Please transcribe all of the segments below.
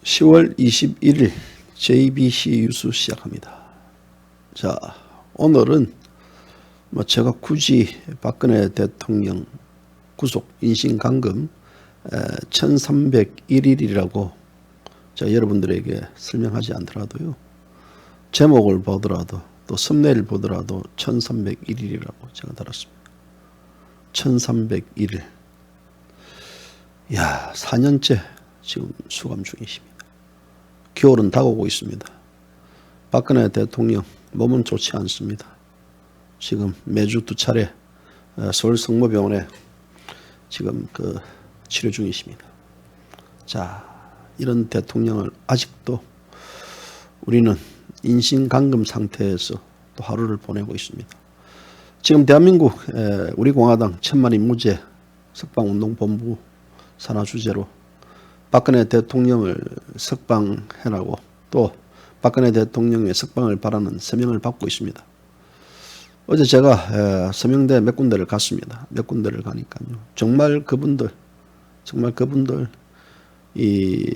10월 21일 JBC 뉴스 시작합니다. 자, 오늘은 제가 굳이 박근혜 대통령 구속 인신감금 1301일이라고 제가 여러분들에게 설명하지 않더라도요, 제목을 보더라도 또 썸네일 보더라도 1301일이라고 제가 달았습니다. 1301일. 야, 4년째 지금 수감 중이십니다. 겨울은 다가오고 있습니다. 박근혜 대통령 몸은 좋지 않습니다. 지금 매주 2차례 서울 성모병원에 지금 치료 중이십니다. 자, 이런 대통령을 아직도 우리는 인신감금 상태에서 또 하루를 보내고 있습니다. 지금 대한민국 우리 공화당 천만인 무죄 석방운동본부 산하 주재로 박근혜 대통령을 석방해라고 또 박근혜 대통령의 석방을 바라는 서명을 받고 있습니다. 어제 제가 서명대 몇 군데를 갔습니다. 몇 군데를 가니까요, 정말 그분들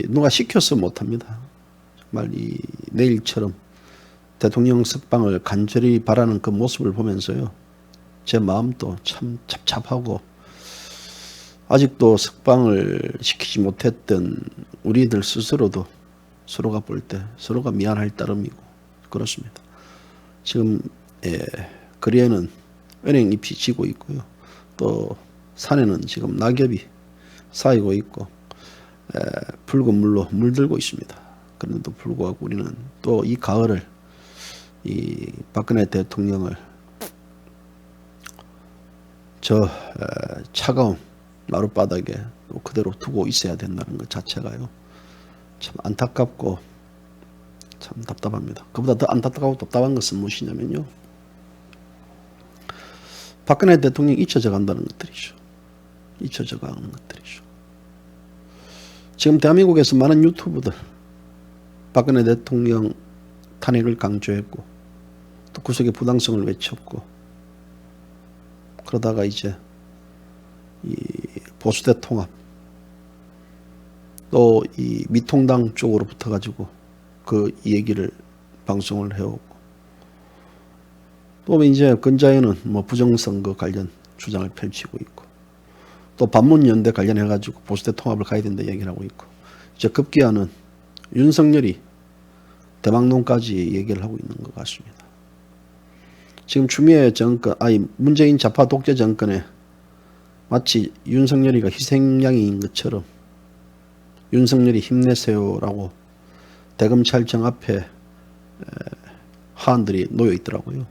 누가 시켜서 못합니다. 정말 내일처럼 대통령 석방을 간절히 바라는 그 모습을 보면서요, 제 마음도 참 찹찹하고, 아직도 석방을 시키지 못했던 우리들 스스로도 서로가 볼 때 서로가 미안할 따름이고 그렇습니다. 지금 거리에는 은행잎이 지고 있고요, 또 산에는 지금 낙엽이 쌓이고 있고 붉은 물로 물들고 있습니다. 그런데도 불구하고 우리는 또 이 가을을, 이 박근혜 대통령을 저 차가운 마룻바닥에 또 그대로 두고 있어야 된다는 것 자체가요, 참 안타깝고 참 답답합니다. 그보다 더 안타깝고 답답한 것은 무엇이냐면요, 박근혜 대통령이 잊혀져 간다는 것들이죠. 잊혀져 가는 것들이죠. 지금 대한민국에서 많은 유튜브들 박근혜 대통령 탄핵을 강조했고 또 구속의 부당성을 외쳤고, 그러다가 이제 이 보수대 통합 또 이 미통당 쪽으로 붙어가지고 그 얘기를 방송을 해오고, 또 이제 근자에는 부정선거 관련 주장을 펼치고 있고, 또 반문연대 관련해가지고 보수대 통합을 가야 된다 얘기를 하고 있고, 이제 급기야는 윤석열이 대망론까지 얘기를 하고 있는 것 같습니다. 지금 추미애 정권, 문재인 좌파 독재 정권에 마치 윤석열이가 희생양인 것처럼 윤석열이 힘내세요라고 대검찰청 앞에 하안들이 놓여 있더라고요.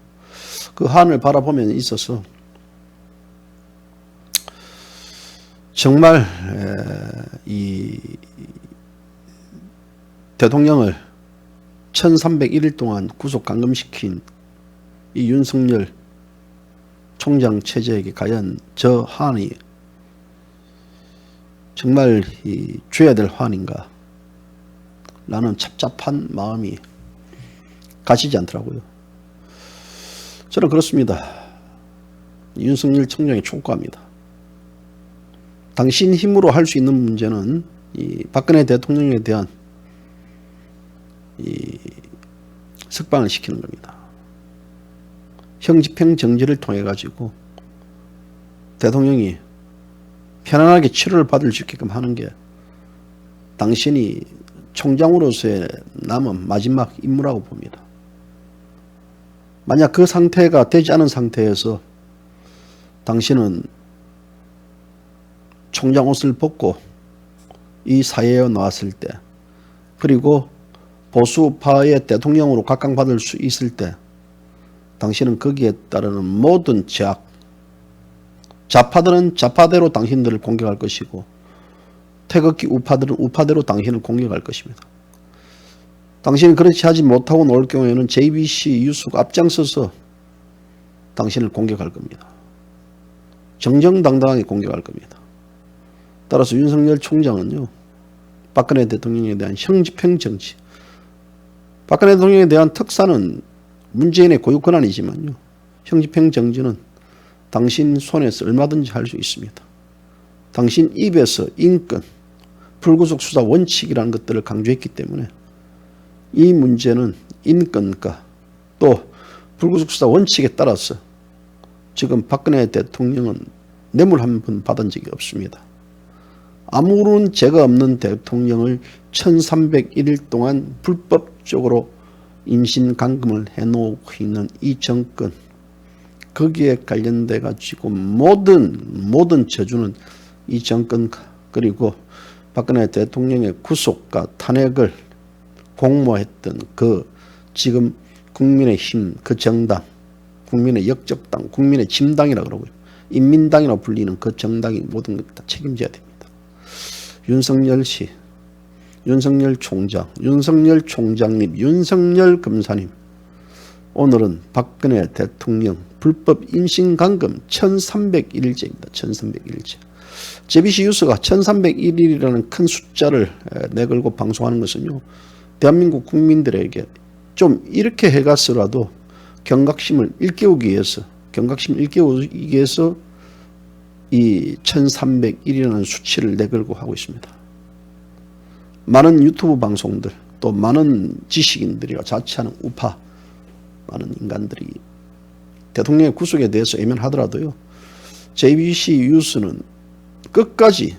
그 하안을 바라보면 있어서 정말 이 대통령을 1301일 동안 구속 감금시킨 이 윤석열 총장 체제에게 과연 저 하안이 정말 줘야 될 화환인가 라는 찹찹한 마음이 가시지 않더라고요. 저는 그렇습니다. 윤석열 총장이 촉구합니다. 당신 힘으로 할 수 있는 문제는 이 박근혜 대통령에 대한 이 석방을 시키는 겁니다. 형집행 정지를 통해 가지고 대통령이 편안하게 치료를 받을 수 있게끔 하는 게 당신이 총장으로서의 남은 마지막 임무라고 봅니다. 만약 그 상태가 되지 않은 상태에서 당신은 총장 옷을 벗고 이 사회에 나왔을 때, 그리고 보수파의 대통령으로 각광받을 수 있을 때, 당신은 거기에 따르는 모든 제약, 좌파들은 좌파대로 당신들을 공격할 것이고 태극기 우파들은 우파대로 당신을 공격할 것입니다. 당신이 그렇지 하지 못하고 나올 경우에는 JBC 뉴스가 앞장서서 당신을 공격할 겁니다. 정정당당하게 공격할 겁니다. 따라서 윤석열 총장은요, 박근혜 대통령에 대한 형집행 정지, 박근혜 대통령에 대한 특사는 문재인의 고유 권한이지만요, 형집행 정지는 당신 손에서 얼마든지 할 수 있습니다. 당신 입에서 인권, 불구속 수사 원칙이라는 것들을 강조했기 때문에 이 문제는 인권과 또 불구속 수사 원칙에 따라서 지금 박근혜 대통령은 뇌물 한 번 받은 적이 없습니다. 아무런 죄가 없는 대통령을 1301일 동안 불법적으로 인신감금을 해놓고 있는 이 정권, 거기에 관련돼 가지고 모든 저주는 이 정권 그리고 박근혜 대통령의 구속과 탄핵을 공모했던 그 지금 국민의힘 그 정당, 국민의 역적당, 국민의 짐당이라고 그러고요. 인민당이라고 불리는 그 정당이 모든 것 다 책임져야 됩니다. 윤석열 씨, 윤석열 총장, 윤석열 총장님, 윤석열 검사님, 오늘은 박근혜 대통령 불법 인신감금 1301일째입니다. 1301일째. JBC 뉴스가 1301일이라는 큰 숫자를 내걸고 방송하는 것은요, 대한민국 국민들에게 좀 이렇게 해가서라도 경각심을 일깨우기 위해서 이 1301이라는 수치를 내걸고 하고 있습니다. 많은 유튜브 방송들 또 많은 지식인들이와 자치하는 우파 많은 인간들이 대통령의 구속에 대해서 애면하더라도요, JBC 뉴스는 끝까지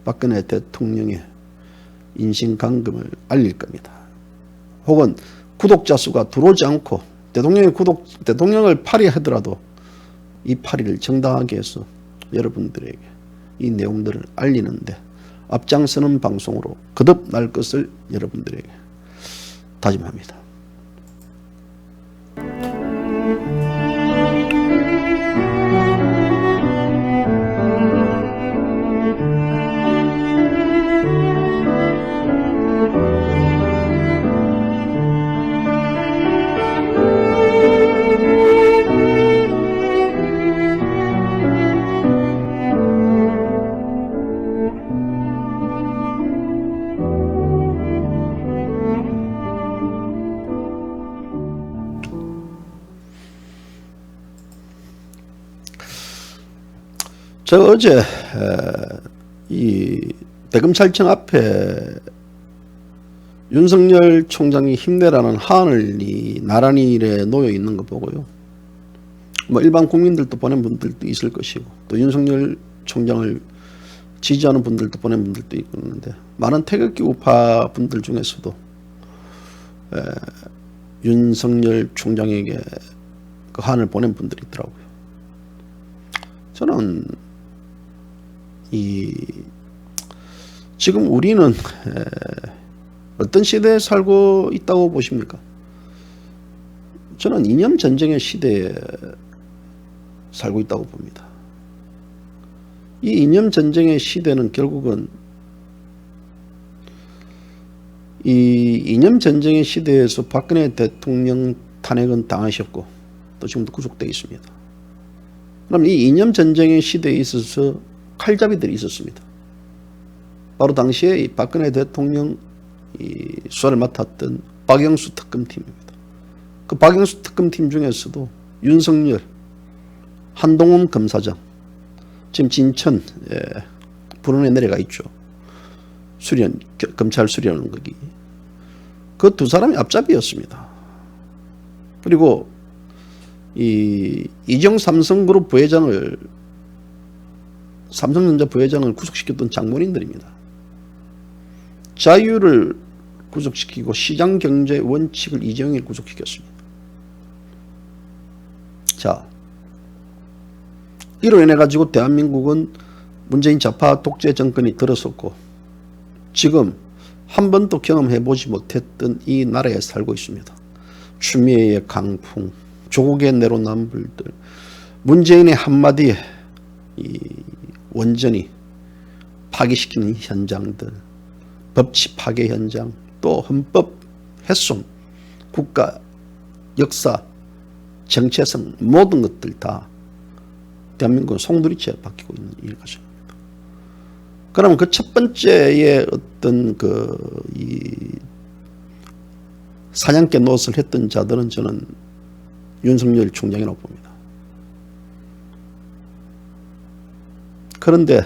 박근혜 대통령의 인신감금을 알릴 겁니다. 혹은 구독자 수가 들어오지 않고 대통령을 파리하더라도 이 파리를 정당하게 해서 여러분들에게 이 내용들을 알리는데 앞장서는 방송으로 거듭날 것을 여러분들에게 다짐합니다. 제가 어제 이 대검찰청 앞에 윤석열 총장이 힘내라는 하늘이 나란히 이래 놓여 있는 거 보고요, 뭐 일반 국민들도 보낸 분들도 있을 것이고 또 윤석열 총장을 지지하는 분들도 보낸 분들도 있는데 많은 태극기 우파 분들 중에서도 윤석열 총장에게 그 한을 보낸 분들이 있더라고요. 저는 지금 우리는 어떤 시대에 살고 있다고 보십니까? 저는 이념 전쟁의 시대에 살고 있다고 봅니다. 이 이념 전쟁의 시대는 결국은 이 이념 전쟁의 시대에서 박근혜 대통령 탄핵은 당하셨고 또 지금도 구속되어 있습니다. 그럼 이 이념 전쟁의 시대에 있어서 칼잡이들이 있었습니다. 바로 당시에 이 박근혜 대통령 수사를 맡았던 박영수 특검팀입니다. 그 박영수 특검팀 중에서도 윤석열, 한동훈 검사장, 지금 진천 불원에 내려가 있죠. 검찰 수련하는 거기. 그 두 사람이 앞잡이였습니다. 그리고 이정 삼성그룹 삼성전자 부회장을 구속시켰던 장본인들입니다. 자유를 구속시키고 시장경제 원칙을 이재용이 구속시켰습니다. 자, 이로 인해 가지고 대한민국은 문재인 좌파 독재 정권이 들어섰고 지금 한 번도 경험해보지 못했던 이 나라에 살고 있습니다. 추미애의 강풍, 조국의 내로남불들, 문재인의 한마디에 원전이 파기시키는 현장들, 법치 파괴 현장, 또 헌법 훼손, 국가 역사, 정체성 모든 것들 다 대한민국은 송두리째 바뀌고 있는 일가입니다. 그러면 그 첫 번째의 어떤 사냥개 노릇을 했던 자들은 저는 윤석열 총장이라고 봅니다. 그런데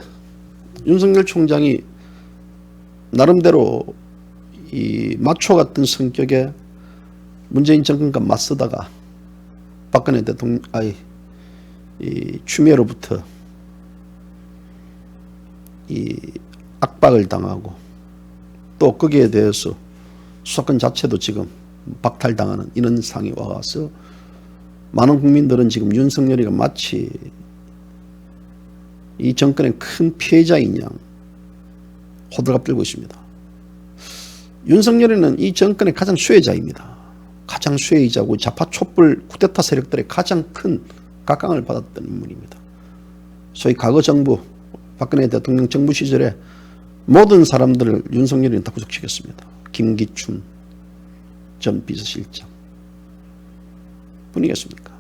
윤석열 총장이 나름대로 이 마초 같은 성격의 문재인 정권과 맞서다가 박근혜 대통령 이 추미애로부터 이 압박을 당하고 또 거기에 대해서 수사권 자체도 지금 박탈당하는 이런 상황이 와서 많은 국민들은 지금 윤석열이가 마치 이 정권의 큰 피해자인 양 호들갑 들고 있습니다. 윤석열이는 이 정권의 가장 수혜자입니다. 가장 수혜자고 좌파 촛불 쿠데타 세력들의 가장 큰 각광을 받았던 인물입니다. 소위 과거 정부 박근혜 대통령 정부 시절에 모든 사람들을 윤석열이는 다 구속시켰습니다. 김기춘 전 비서실장 뿐이겠습니까?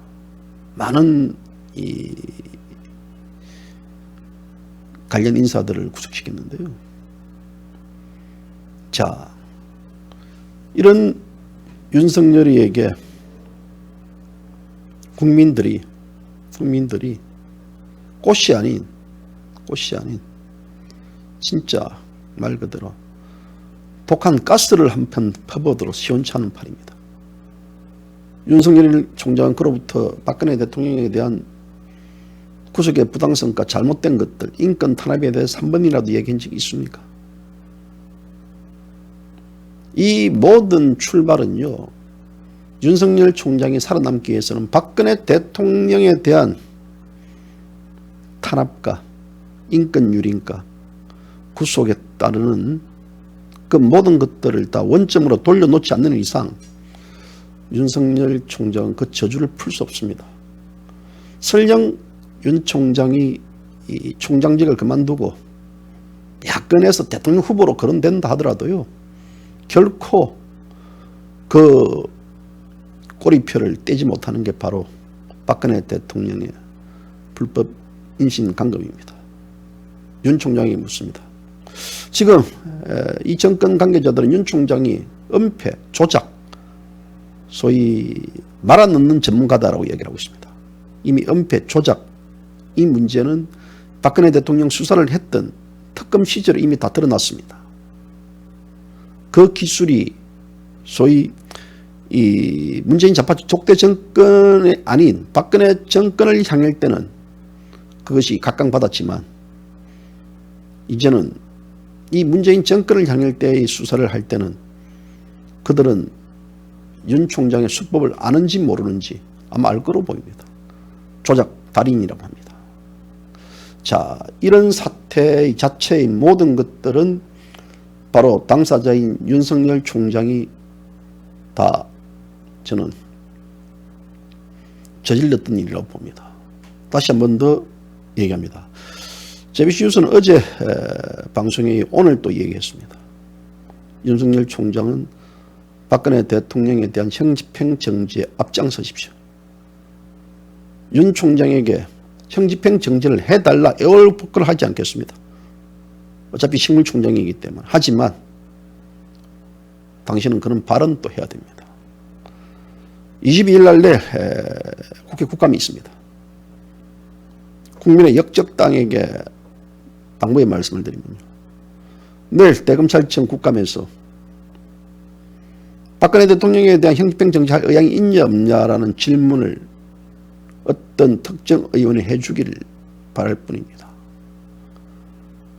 많은 이 관련 인사들을 구속시켰는데요. 자, 이런 윤석열이에게 국민들이 꽃이 아닌 진짜 말 그대로 독한 가스를 한편 퍼부어도록 시원찮은 판입니다. 윤석열 총장은 그로부터 박근혜 대통령에 대한 구속의 부당성과 잘못된 것들, 인권 탄압에 대해서 한 번이라도 얘기한 적이 있습니까? 이 모든 출발은요, 윤석열 총장이 살아남기 위해서는 박근혜 대통령에 대한 탄압과 인권 유린과 구속에 따르는 그 모든 것들을 다 원점으로 돌려놓지 않는 이상 윤석열 총장은 그 저주를 풀 수 없습니다. 설령 윤 총장이 이 총장직을 그만두고 야권에서 대통령 후보로 거론된다 하더라도요, 결코 그 꼬리표를 떼지 못하는 게 바로 박근혜 대통령의 불법 인신 강금입니다. 윤 총장이 묻습니다. 지금 이 정권 관계자들은 윤 총장이 은폐, 조작, 소위 말아넣는 전문가다라고 얘기를 하고 있습니다. 이미 은폐, 조작 이 문제는 박근혜 대통령 수사를 했던 특검 시절에 이미 다 드러났습니다. 그 기술이 소위 이 문재인 좌파 족대 정권이 아닌 박근혜 정권을 향할 때는 그것이 각광받았지만 이제는 이 문재인 정권을 향할 때의 수사를 할 때는 그들은 윤 총장의 수법을 아는지 모르는지 아마 알 거로 보입니다. 조작 달인이라고 합니다. 자, 이런 사태 자체의 모든 것들은 바로 당사자인 윤석열 총장이 다 저는 저질렀던 일이라고 봅니다. 다시 한 번 더 얘기합니다. JBC 뉴스는 어제 방송에 오늘 또 얘기했습니다. 윤석열 총장은 박근혜 대통령에 대한 형집행 정지에 앞장서십시오. 윤 총장에게 형집행 정지를 해달라 애월복구를 하지 않겠습니다. 어차피 식물총장이기 때문에. 하지만 당신은 그런 발언 또 해야 됩니다. 22일 날 내일 국회 국감이 있습니다. 국민의 역적당에게 당부의 말씀을 드리면요, 내일 대검찰청 국감에서 박근혜 대통령에 대한 형집행 정지할 의향이 있냐 없냐라는 질문을 어떤 특정 의원이 해주기를 바랄 뿐입니다.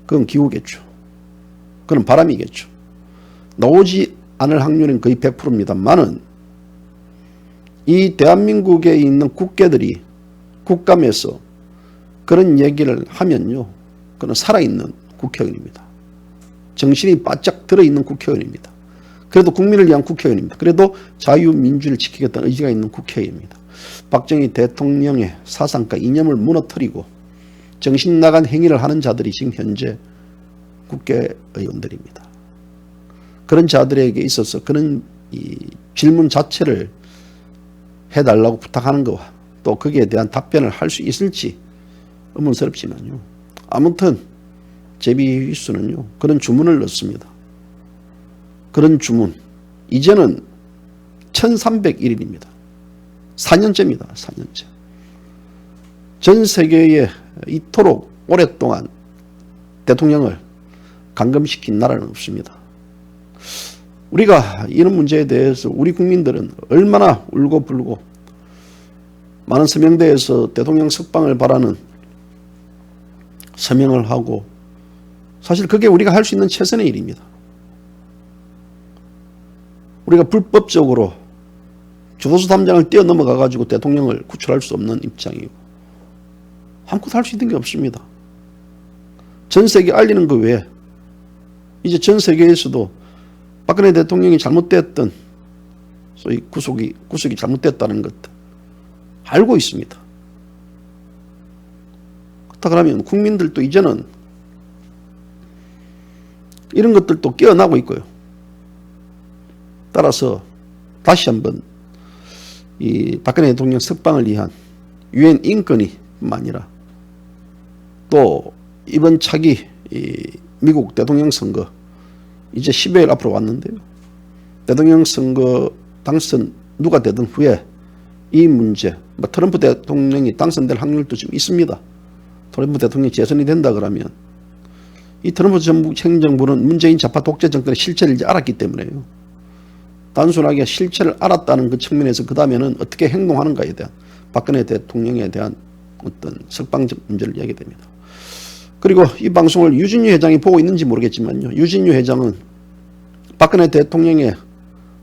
그건 기우겠죠. 그건 바람이겠죠. 나오지 않을 확률은 거의 100%입니다만은 이 대한민국에 있는 국회들이 국감에서 그런 얘기를 하면요, 그는 살아있는 국회의원입니다. 정신이 바짝 들어있는 국회의원입니다. 그래도 국민을 위한 국회의원입니다. 그래도 자유민주를 지키겠다는 의지가 있는 국회의원입니다. 박정희 대통령의 사상과 이념을 무너뜨리고 정신 나간 행위를 하는 자들이 지금 현재 국회의원들입니다. 그런 자들에게 있어서 그런 이 질문 자체를 해달라고 부탁하는 것과 또 거기에 대한 답변을 할 수 있을지 의문스럽지만요. 아무튼 JB뉴스는요, 그런 주문을 넣습니다. 그런 주문. 이제는 1301일입니다. 4년째입니다. 4년째. 전 세계에 이토록 오랫동안 대통령을 감금시킨 나라는 없습니다. 우리가 이런 문제에 대해서 우리 국민들은 얼마나 울고 불고 많은 서명대에서 대통령 석방을 바라는 서명을 하고, 사실 그게 우리가 할 수 있는 최선의 일입니다. 우리가 불법적으로 교도소 담장을 뛰어넘어가 가지고 대통령을 구출할 수 없는 입장이고 아무것도 할 수 있는 게 없습니다. 전 세계에 알리는 것 외에 이제 전 세계에서도 박근혜 대통령이 잘못됐던 소위 구속이 잘못됐다는 것들 알고 있습니다. 그렇다 그러면 국민들도 이제는 이런 것들도 깨어나고 있고요. 따라서 다시 한번 이 박근혜 대통령 석방을 위한 유엔 인권위 뿐만 아니라 또 이번 차기 미국 대통령 선거 이제 10여일 앞으로 왔는데요. 대통령 선거 당선 누가 되든 후에 이 문제, 트럼프 대통령이 당선될 확률도 좀 있습니다. 트럼프 대통령이 재선이 된다 그러면 이 트럼프 행정부는 문재인 좌파 독재 정권의 실체를 이제 알았기 때문에요. 단순하게 실체를 알았다는 그 측면에서 그 다음에는 어떻게 행동하는가에 대한 박근혜 대통령에 대한 어떤 석방적 문제를 이야기됩니다. 그리고 이 방송을 유진유 회장이 보고 있는지 모르겠지만요. 유진유 회장은 박근혜 대통령의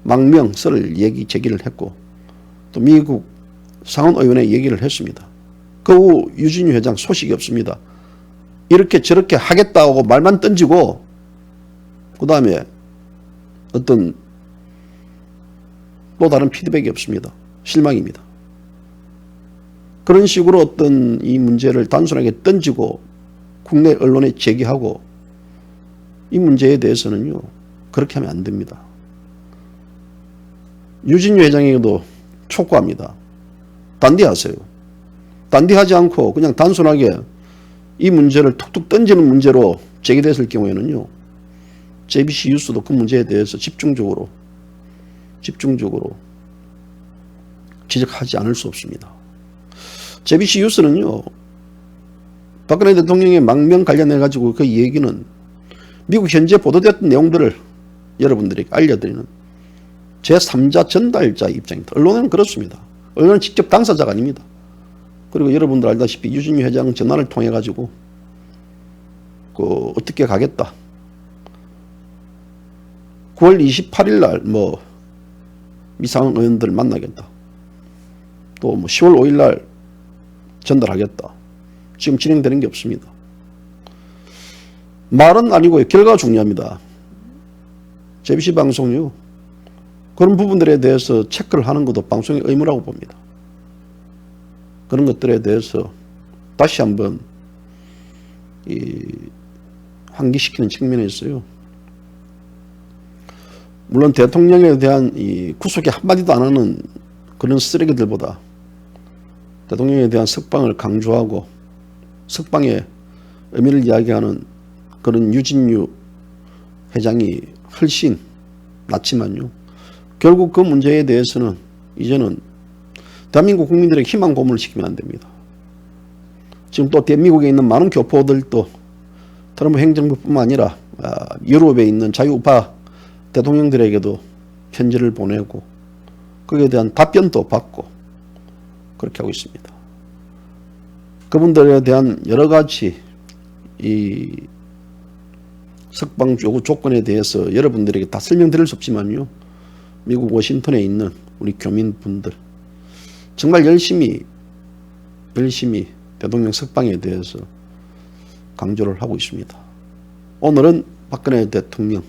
망명설을 제기를 했고 또 미국 상원의원에 얘기를 했습니다. 그 후 유진유 회장 소식이 없습니다. 이렇게 저렇게 하겠다고 말만 던지고 그 다음에 어떤 또 다른 피드백이 없습니다. 실망입니다. 그런 식으로 어떤 이 문제를 단순하게 던지고 국내 언론에 제기하고 이 문제에 대해서는요, 그렇게 하면 안 됩니다. 유진유 회장에게도 촉구합니다. 단디하세요. 단디하지 않고 그냥 단순하게 이 문제를 툭툭 던지는 문제로 제기됐을 경우에는요, JBC 뉴스도 그 문제에 대해서 집중적으로 지적하지 않을 수 없습니다. JBC 뉴스는요, 박근혜 대통령의 망명 관련해 가지고 그 얘기는 미국 현재 보도됐던 내용들을 여러분들에게 알려드리는 제3자 전달자 입장입니다. 언론은 그렇습니다. 언론은 직접 당사자가 아닙니다. 그리고 여러분들 알다시피 유진유 회장 전화를 통해 가지고 어떻게 가겠다. 9월 28일 날 미상원 의원들 만나겠다. 또 10월 5일 날 전달하겠다. 지금 진행되는 게 없습니다. 말은 아니고요. 결과가 중요합니다. JBC 방송요. 그런 부분들에 대해서 체크를 하는 것도 방송의 의무라고 봅니다. 그런 것들에 대해서 다시 한번 환기시키는 측면에서요. 물론 대통령에 대한 구속에 한마디도 안 하는 그런 쓰레기들보다 대통령에 대한 석방을 강조하고 석방의 의미를 이야기하는 그런 유진유 회장이 훨씬 낫지만요. 결국 그 문제에 대해서는 이제는 대한민국 국민들에게 희망 고문을 시키면 안 됩니다. 지금 또 대한민국에 있는 많은 교포들도 트럼프 행정부뿐만 아니라 유럽에 있는 자유우파 대통령들에게도 편지를 보내고 거기에 대한 답변도 받고 그렇게 하고 있습니다. 그분들에 대한 여러 가지 이 석방 요구 조건에 대해서 여러분들에게 다 설명드릴 수 없지만요. 미국 워싱턴에 있는 우리 교민분들 정말 열심히 대통령 석방에 대해서 강조를 하고 있습니다. 오늘은 박근혜 대통령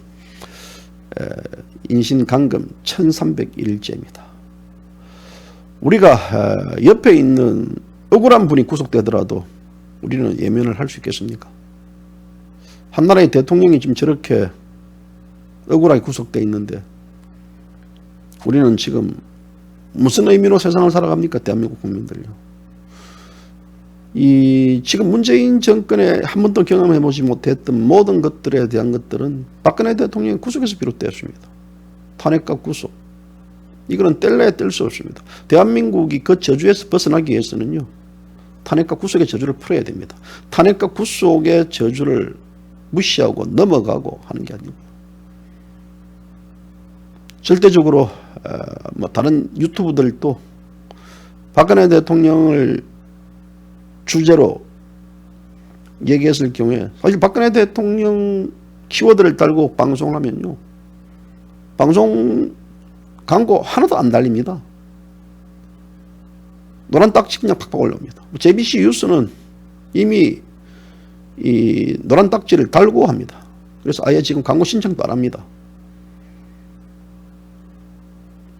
인신감금 1301제입니다. 우리가 옆에 있는 억울한 분이 구속되더라도 우리는 예면을 할 수 있겠습니까? 한 나라의 대통령이 지금 저렇게 억울하게 구속되어 있는데 우리는 지금 무슨 의미로 세상을 살아갑니까? 대한민국 국민들요. 지금 문재인 정권에 한 번도 경험해보지 못했던 모든 것들에 대한 것들은 박근혜 대통령의 구속에서 비롯되었습니다. 탄핵과 구속. 이거는 뗄래야 뗄 수 없습니다. 대한민국이 그 저주에서 벗어나기 위해서는요. 탄핵과 구속의 저주를 풀어야 됩니다. 탄핵과 구속의 저주를 무시하고 넘어가고 하는 게 아니고 절대적으로 뭐 다른 유튜브들도 박근혜 대통령을 주제로 얘기했을 경우에 사실 박근혜 대통령 키워드를 달고 방송을 하면요, 방송 광고 하나도 안 달립니다. 노란 딱지 그냥 팍팍 올라옵니다. JBC 뉴스는 이미 이 노란 딱지를 달고 합니다. 그래서 아예 지금 광고 신청도 안 합니다.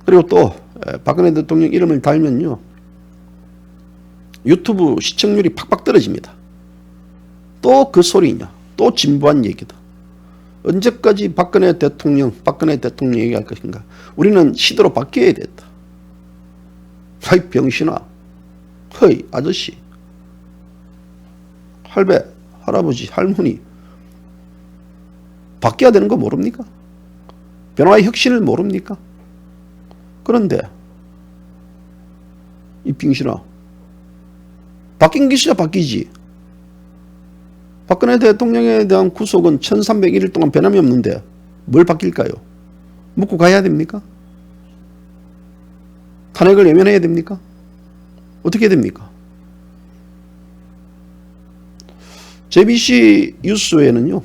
그리고 또 박근혜 대통령 이름을 달면요, 유튜브 시청률이 팍팍 떨어집니다. 또 그 소리냐, 또 진부한 얘기다. 언제까지 박근혜 대통령 얘기할 것인가. 우리는 시대로 바뀌어야 됐다. 하이 병신아, 허이 아저씨, 할배, 할아버지, 할머니, 바뀌어야 되는 거 모릅니까? 변화의 혁신을 모릅니까? 그런데 이 병신아, 바뀐 게 있어야 바뀌지. 박근혜 대통령에 대한 구속은 1301일 동안 변함이 없는데 뭘 바뀔까요? 묻고 가야 됩니까? 탄핵을 외면해야 됩니까? 어떻게 됩니까? JBC 뉴스에는요,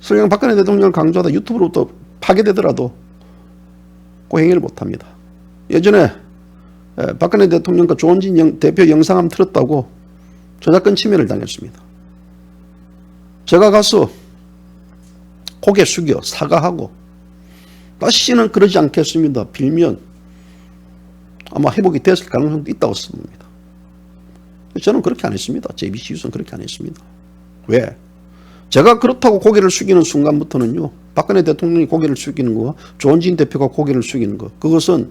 설령 박근혜 대통령을 강조하다 유튜브로부터 파괴되더라도 그 행위를 못합니다. 예전에 박근혜 대통령과 조원진 대표 영상 한번 틀었다고 저작권 침해를 당했습니다. 제가 가서 고개 숙여 사과하고 다시는 그러지 않겠습니다 빌면 아마 회복이 됐을 가능성도 있다고 씁니다. 저는 그렇게 안 했습니다. JBC 뉴스는 그렇게 안 했습니다. 왜? 제가 그렇다고 고개를 숙이는 순간부터는요, 박근혜 대통령이 고개를 숙이는 거와 조원진 대표가 고개를 숙이는 거, 그것은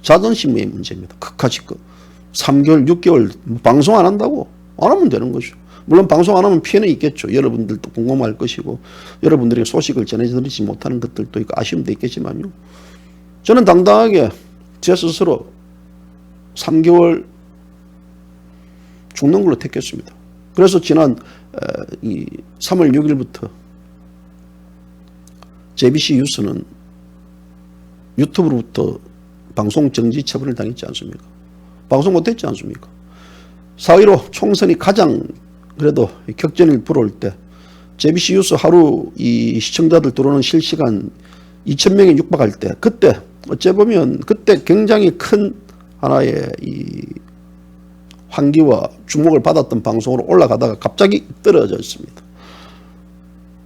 자존심의 문제입니다. 극하지 거. 3개월, 6개월 방송 안 한다고? 안 하면 되는 거죠. 물론 방송 안 하면 피해는 있겠죠. 여러분들도 궁금할 것이고 여러분들에게 소식을 전해드리지 못하는 것들도 있고 아쉬움도 있겠지만요, 저는 당당하게 제 스스로 3개월 죽는 걸로 택했습니다. 그래서 지난 이 3월 6일부터 JBC 뉴스는 유튜브로부터 방송 정지 처분을 당했지 않습니까? 방송 못했지 않습니까? 4.15 총선이 가장 그래도 격전을 불어올 때 JBC 뉴스 하루 이 시청자들 들어오는 실시간 2,000명에 육박할 때, 그때 어째 보면 그때 굉장히 큰 하나의 이 환기와 주목을 받았던 방송으로 올라가다가 갑자기 떨어졌습니다.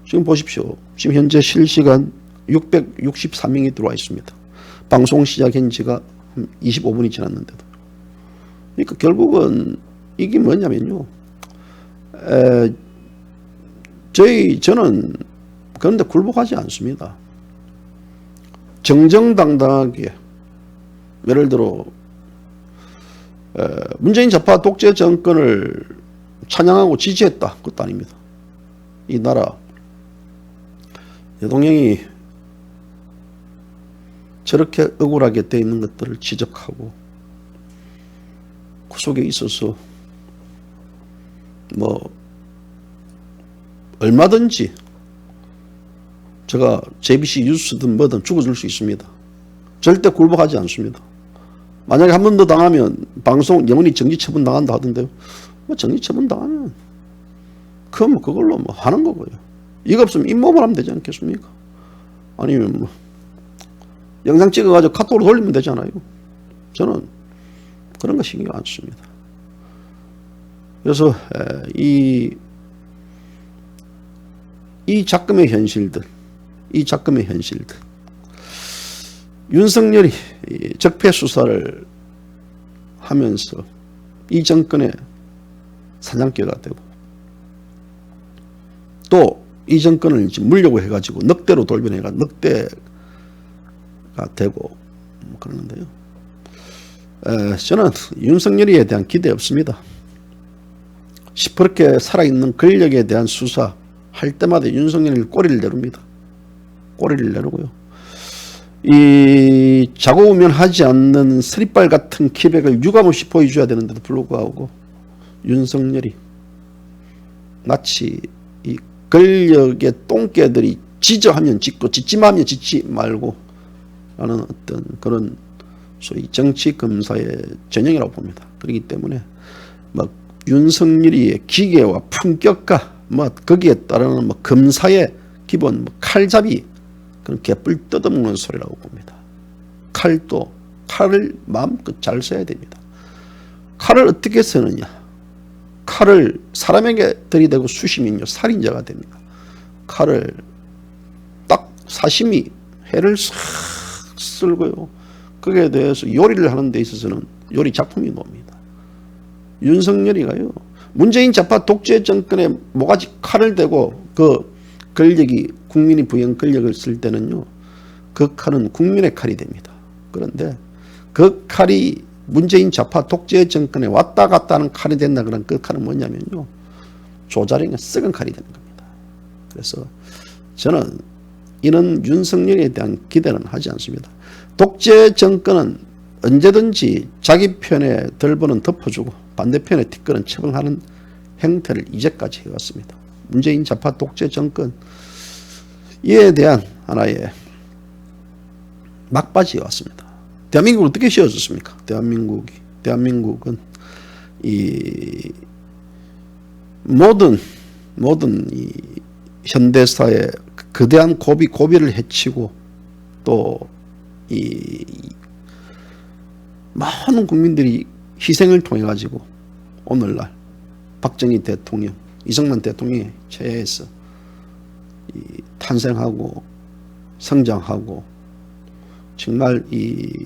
지금 보십시오. 지금 현재 실시간 663명이 들어와 있습니다. 방송 시작한 지가 25분이 지났는데도. 그러니까 결국은 이게 뭐냐면요, 저는 그런데 굴복하지 않습니다. 정정당당하게, 예를 들어 문재인 좌파 독재 정권을 찬양하고 지지했다, 그것도 아닙니다. 이 나라 대통령이 저렇게 억울하게 되어 있는 것들을 지적하고 그 속에 있어서 뭐 얼마든지 제가 JBC 뉴스든 뭐든 죽어줄 수 있습니다. 절대 굴복하지 않습니다. 만약에 한 번 더 당하면 방송 영원히 정지 처분 당한다 하던데요. 뭐 정지 처분 당하면 그럼 그걸로 뭐 하는 거고요. 이거 없으면 잇몸을 하면 되지 않겠습니까? 아니면 뭐 영상 찍어가지고 카톡으로 돌리면 되잖아요. 저는 그런 거 신경 안 씁니다. 그래서 이 작금의 현실들, 윤석열이 적폐 수사를 하면서 이 정권의 사냥개가 되고 또 이 정권을 물려고 해가지고 늑대로 돌변해가 늑대가 되고 그러는데요. 저는 윤석열이에 대한 기대 없습니다. 시퍼렇게 살아있는 권력에 대한 수사 할 때마다 윤석열이 꼬리를 내립니다. 꼬리를 내리고요. 이 자고우면하지 않는 스리빨 같은 기백을 유감없이 보여줘야 되는데도 불구하고 윤석열이 마치 이 권력의 똥개들이 지저하면 짖고 짖지마면 짖지 말고 라는 어떤 그런 소위 정치 검사의 전형이라고 봅니다. 그렇기 때문에 뭐 윤석열이의 기계와 품격과 뭐 거기에 따르는 뭐 검사의 기본 뭐 칼잡이 그런 개뿔 뜯어먹는 소리라고 봅니다. 칼을 마음껏 잘 써야 됩니다. 칼을 어떻게 쓰느냐? 칼을 사람에게 들이대고 쑤시면요 살인자가 됩니다. 칼을 딱 사시미 회를 싹 쓸고요. 거기에 대해서 요리를 하는 데 있어서는 요리 작품이 나옵니다. 윤석열이가요. 문재인 좌파 독재 정권에 모가지 칼을 대고 그 권력이 국민이 부여한 권력을 쓸 때는요. 그 칼은 국민의 칼이 됩니다. 그런데 그 칼이 문재인 좌파 독재 정권에 왔다 갔다 하는 칼이 된다 그러면 그 칼은 뭐냐면요. 조자룡의 썩은 칼이 되는 겁니다. 그래서 저는 이런 윤석열에 대한 기대는 하지 않습니다. 독재 정권은 언제든지 자기 편에 덜보는 덮어주고 반대편에 티끌은 처벌하는 행태를 이제까지 해왔습니다. 문재인 좌파 독재 정권 이에 대한 하나의 막바지에 왔습니다. 대한민국은 어떻게 씌워졌습니까? 대한민국은 이 모든 이 현대사의 거대한 고비를 헤치고 또 이 많은 국민들이 희생을 통해 가지고 오늘날 박정희 대통령, 이승만 대통령의 체에서 탄생하고 성장하고 정말 이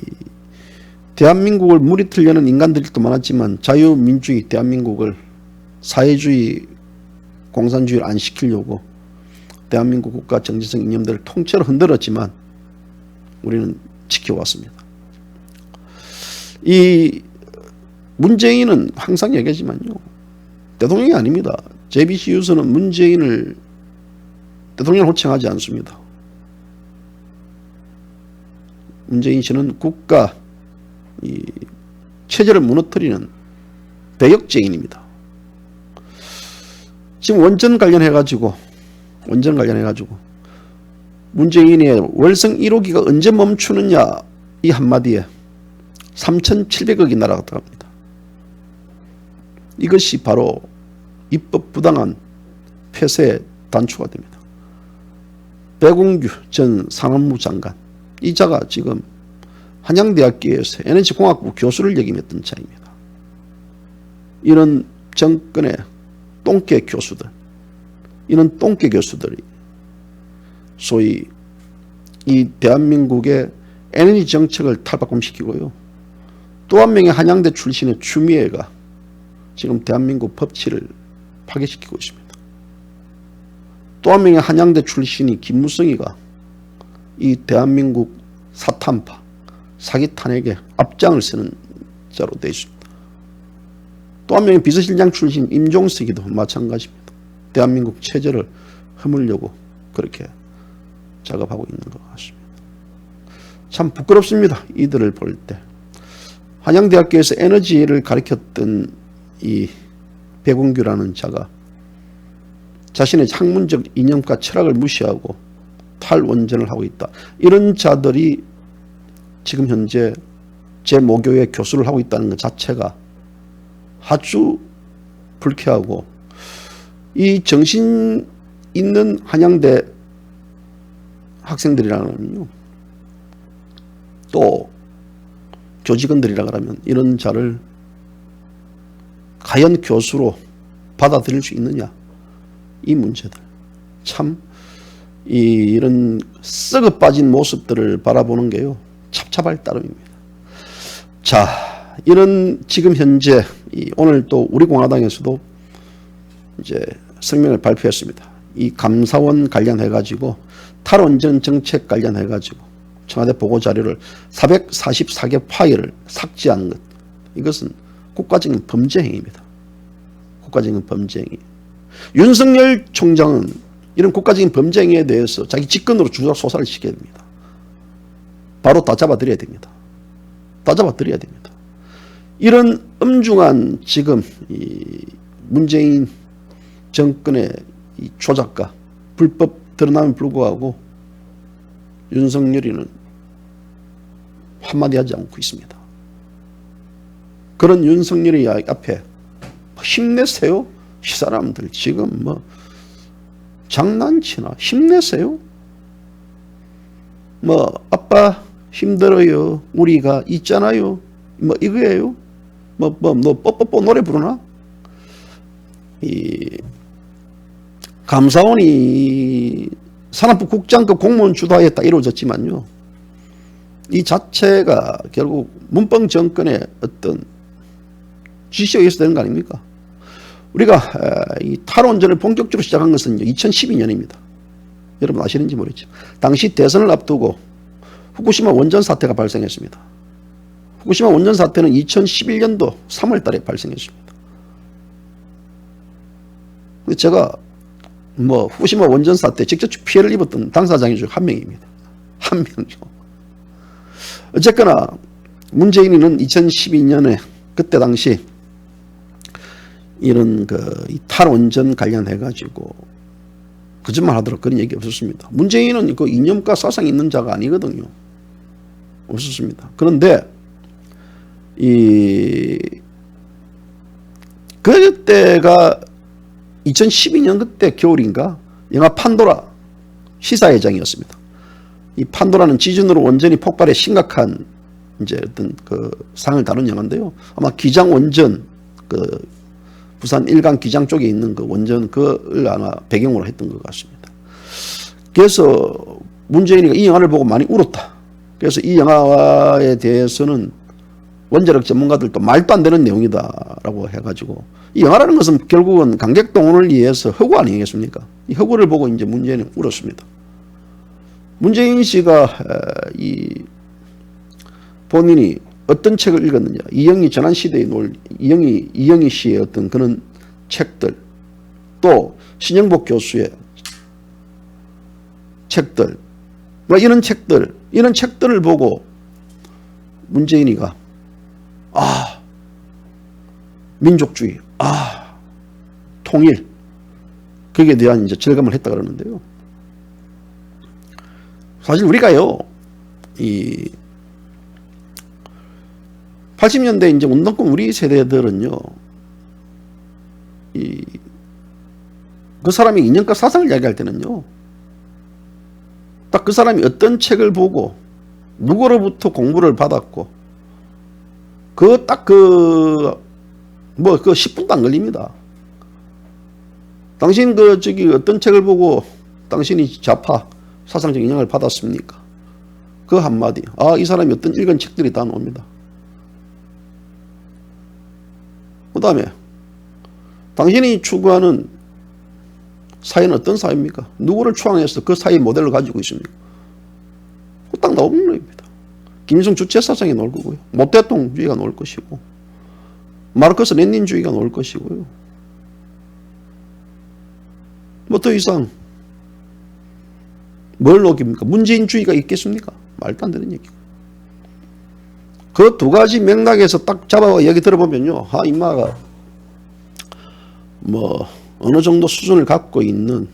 대한민국을 물이 틀려는 인간들도 많았지만 자유민주주의 대한민국을 사회주의 공산주의를 안 시키려고 대한민국 국가 정체성 이념들을 통째로 흔들었지만 우리는 지켜왔습니다. 이 문재인은 항상 얘기하지만요. 대통령이 아닙니다. JBC 유서는 문재인을 대통령을 호칭하지 않습니다. 문재인 씨는 국가 이 체제를 무너뜨리는 대역죄인입니다. 지금 원전 관련해가지고 문재인의 월성 1호기가 언제 멈추느냐 이 한마디에 3,700억이 날아갔다고 합니다. 이것이 바로 입법 부당한 폐쇄의 단초가 됩니다. 배공규 전 산업부 장관 이 자가 지금 한양대학교에서 에너지공학부 교수를 역임했던 자입니다. 이런 정권의 똥개 교수들 이런 똥개 교수들이 소위 이 대한민국의 에너지 정책을 탈바꿈시키고요. 또 한 명의 한양대 출신의 추미애가 지금 대한민국 법치를 파괴시키고 있습니다. 또 한 명의 한양대 출신이 김무성이가 이 대한민국 사탄파, 사기 탄핵에 앞장을 서는 자로 되어 있습니다. 또 한 명의 비서실장 출신 임종석이도 마찬가지입니다. 대한민국 체제를 허물려고 그렇게 작업하고 있는 것 같습니다. 참 부끄럽습니다. 이들을 볼 때. 한양대학교에서 에너지를 가르쳤던 이 배공규라는 자가 자신의 학문적 이념과 철학을 무시하고 탈원전을 하고 있다. 이런 자들이 지금 현재 제 모교의 교수를 하고 있다는 것 자체가 아주 불쾌하고 이 정신 있는 한양대 학생들이라면요. 또 교직원들이라 그러면 이런 자를 과연 교수로 받아들일 수 있느냐 이 문제들 참 이런 썩어 빠진 모습들을 바라보는 게요 찹찹할 따름입니다. 자 이런 지금 현재 오늘 또 우리 공화당에서도 이제 성명을 발표했습니다. 이 감사원 관련해 가지고 탈원전 정책 관련해 가지고 청와대 보고자료를 444개 파일을 삭제하는 것 이것은 국가적인 범죄 행위입니다. 국가적인 범죄 행위. 윤석열 총장은 이런 국가적인 범죄 행위에 대해서 자기 직권으로 주사소사를 시켜야 됩니다. 바로 다 잡아들여야 됩니다. 다 잡아들여야 됩니다. 이런 엄중한 지금 이 문재인 정권의 이 조작가, 불법 드러남에 불구하고 윤석열이는 한마디 하지 않고 있습니다. 그런 윤석열이 앞에 힘내세요. 이 사람들 지금 뭐 장난치나 힘내세요. 뭐 아빠 힘들어요. 우리가 있잖아요. 뭐 이거예요. 너 뽀뽀뽀 노래 부르나? 이 감사원이 산업부 국장급 공무원 주도하에 딱 이루어졌지만요. 이 자체가 결국 문병 정권의 어떤 지시에 의해서 되는 거 아닙니까? 우리가 이 탈원전을 본격적으로 시작한 것은 2012년입니다. 여러분 아시는지 모르겠죠. 당시 대선을 앞두고 후쿠시마 원전 사태가 발생했습니다. 후쿠시마 원전 사태는 2011년도 3월 달에 발생했습니다. 제가 후쿠시마 원전 사태 직접 피해를 입었던 당사자 중 한 명입니다. 한 명이죠. 어쨌거나 문재인이는 2012년에 그때 당시 이런 이 탈원전 관련해 가지고 거짓말 하도록 그런 얘기 없었습니다. 문재인은 그 이념과 사상이 있는 자가 아니거든요. 없었습니다. 그런데 그때가 2012년 그때 겨울인가 영화 판도라 시사회장이었습니다. 이 판도라는 지진으로 원전이 폭발해 심각한 이제 어떤 그 상을 다룬 영화인데요. 아마 기장 원전 부산 일강 기장 쪽에 있는 그 원전 그걸 아마 배경으로 했던 것 같습니다. 그래서 문재인이 이 영화를 보고 많이 울었다. 그래서 이 영화에 대해서는 원자력 전문가들도 말도 안 되는 내용이다라고 해가지고 이 영화라는 것은 결국은 관객 동원을 위해서 허구 아니겠습니까? 이 허구를 보고 이제 문재인은 울었습니다. 문재인 씨가 본인이 어떤 책을 읽었느냐, 이영희 전환시대의 논리, 이영희 씨의 어떤 그런 책들, 또 신영복 교수의 책들, 이런 책들을 보고 문재인이가 민족주의, 통일, 거기에 대한 이제 절감을 했다 그러는데요. 사실 우리가요, 80년대 이제 운동권 우리 세대들은요, 그 사람이 이념과 사상을 이야기할 때는요, 딱 그 사람이 어떤 책을 보고 누구로부터 공부를 받았고, 그 10분도 안 걸립니다. 당신 어떤 책을 보고 당신이 좌파 사상적 영향을 받았습니까? 그 한마디. 이 사람이 어떤 읽은 책들이 다 나옵니다. 그 다음에 당신이 추구하는 사회는 어떤 사회입니까? 누구를 추앙해서 그 사회 모델로 가지고 있습니까? 딱 나오는 겁니다. 김일성 주체사상이 나올 거고요. 모태통주의가 나올 것이고, 마르크스 레닌주의가 나올 것이고요. 더 이상 뭘 녹입니까? 문재인주의가 있겠습니까? 말도 안 되는 얘기고. 그 두 가지 맥락에서 딱 잡아 얘기 들어보면요, 인마가 어느 정도 수준을 갖고 있는,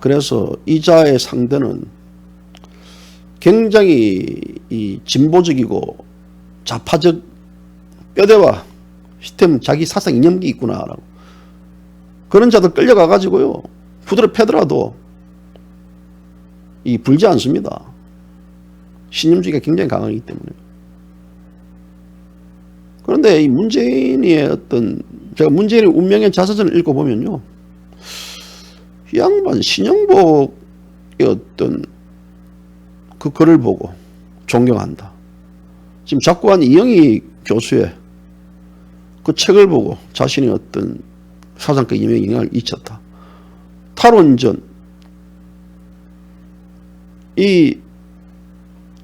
그래서 이자의 상대는 굉장히 진보적이고 좌파적 뼈대와 시스템 자기 사상 이념이 있구나라고. 그런 자들 끌려가 가지고요, 후드를 패더라도 불지 않습니다. 신념주의가 굉장히 강하기 때문에. 그런데 이 문재인의 제가 문재인의 운명의 자서전을 읽어보면요, 이 양반 신영복의 그 글을 보고 존경한다. 지금 작고한 이영희 교수의 그 책을 보고 자신이 어떤 사상적 이념에 영향을 끼쳤다. 탈원전, 이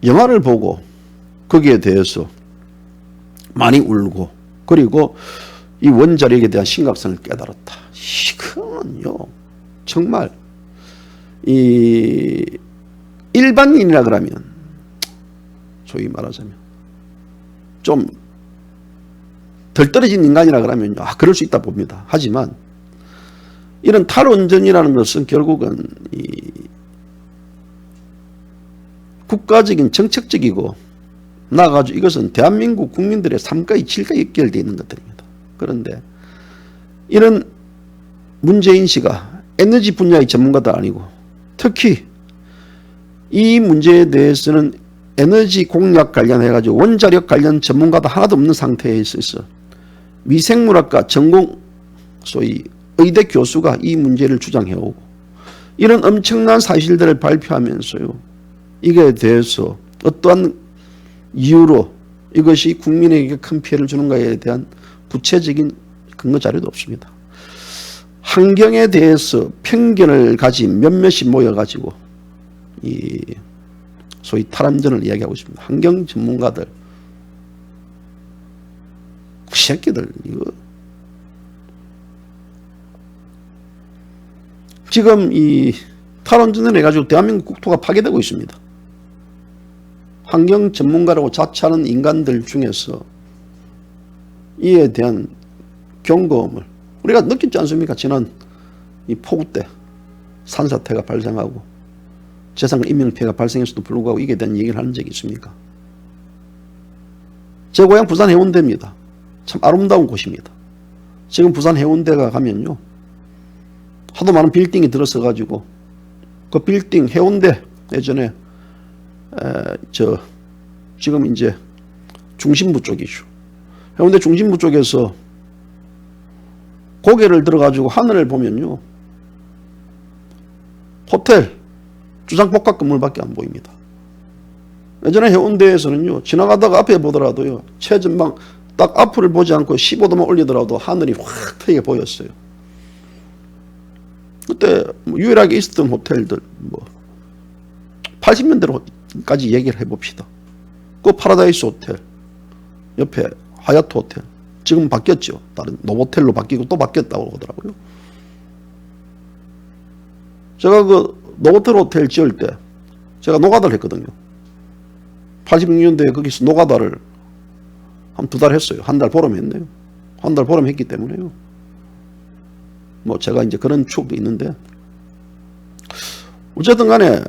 영화를 보고 거기에 대해서 많이 울고, 그리고 이 원자력에 대한 심각성을 깨달았다. 이거는요, 정말 일반인이라 그러면, 소위 말하자면 좀 덜 떨어진 인간이라 그러면 그럴 수 있다 봅니다. 하지만 이런 탈원전이라는 것은 결국은 이 국가적인 정책적이고 나아가지고 이것은 대한민국 국민들의 삶과 질과 연결되어 있는 것들입니다. 그런데 이런 문재인 씨가 에너지 분야의 전문가도 아니고 특히 이 문제에 대해서는 에너지 공약 관련해 가지고 원자력 관련 전문가도 하나도 없는 상태에 있어서 위생물학과 전공 소위 의대 교수가 이 문제를 주장해오고 이런 엄청난 사실들을 발표하면서요. 이게 대해서 어떠한 이유로 이것이 국민에게 큰 피해를 주는가에 대한 구체적인 근거 자료도 없습니다. 환경에 대해서 편견을 가진 몇몇이 모여가지고 이 소위 탈원전을 이야기하고 있습니다. 환경 전문가들, 그 새끼들 이거 지금 이 탈원전을 해가지고 대한민국 국토가 파괴되고 있습니다. 환경 전문가라고 자처하는 인간들 중에서 이에 대한 경고음을 우리가 느꼈지 않습니까? 지난 이 폭우 때 산사태가 발생하고 재산 인명피해가 발생했어도 불구하고 이게 대한 얘기를 하는 적이 있습니까? 제 고향 부산 해운대입니다. 참 아름다운 곳입니다. 지금 부산 해운대가 가면요. 하도 많은 빌딩이 들어서 가지고 그 빌딩 해운대 예전에 지금 이제 중심부 쪽이죠. 해운대 중심부 쪽에서 고개를 들어가지고 하늘을 보면요. 호텔, 주상복합 건물밖에 안 보입니다. 예전에 해운대에서는요. 지나가다가 앞에 보더라도요. 최전방 딱 앞을 보지 않고 15도만 올리더라도 하늘이 확 트이게 보였어요. 그때 유일하게 있었던 호텔들 80년대로까지 얘기를 해봅시다. 그 파라다이스 호텔 옆에 하얏트 호텔 지금 바뀌었죠. 다른 노보텔로 바뀌고 또 바뀌었다고 하더라고요. 제가 그 노보텔 호텔 지을 때 제가 노가다를 했거든요. 86년도에 거기서 노가다를 한 2달 했어요. 한 달 보름 했네요. 한 달 보름 했기 때문에요. 제가 이제 그런 추억도 있는데 어쨌든 간에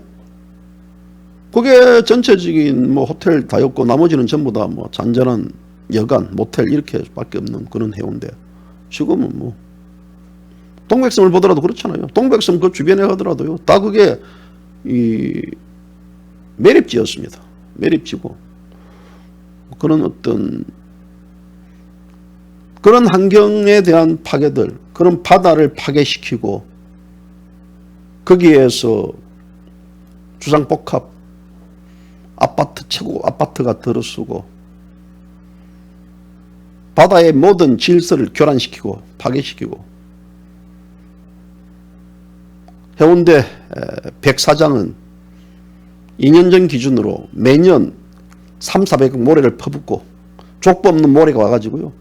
그게 전체적인 호텔 다였고 나머지는 전부 다 잔잔한 여관, 모텔 이렇게밖에 없는 그런 해운대. 지금은 동백섬을 보더라도 그렇잖아요. 동백섬 그 주변에 가더라도요. 다 그게 이 매립지였습니다. 매립지고 그런 어떤 그런 환경에 대한 파괴들, 그런 바다를 파괴시키고 거기에서 주상복합 아파트 최고 아파트가 들어서고 바다의 모든 질서를 교란시키고 파괴시키고 해운대 백사장은 2년 전 기준으로 매년 300~400억 모래를 퍼붓고 족보 없는 모래가 와가지고요.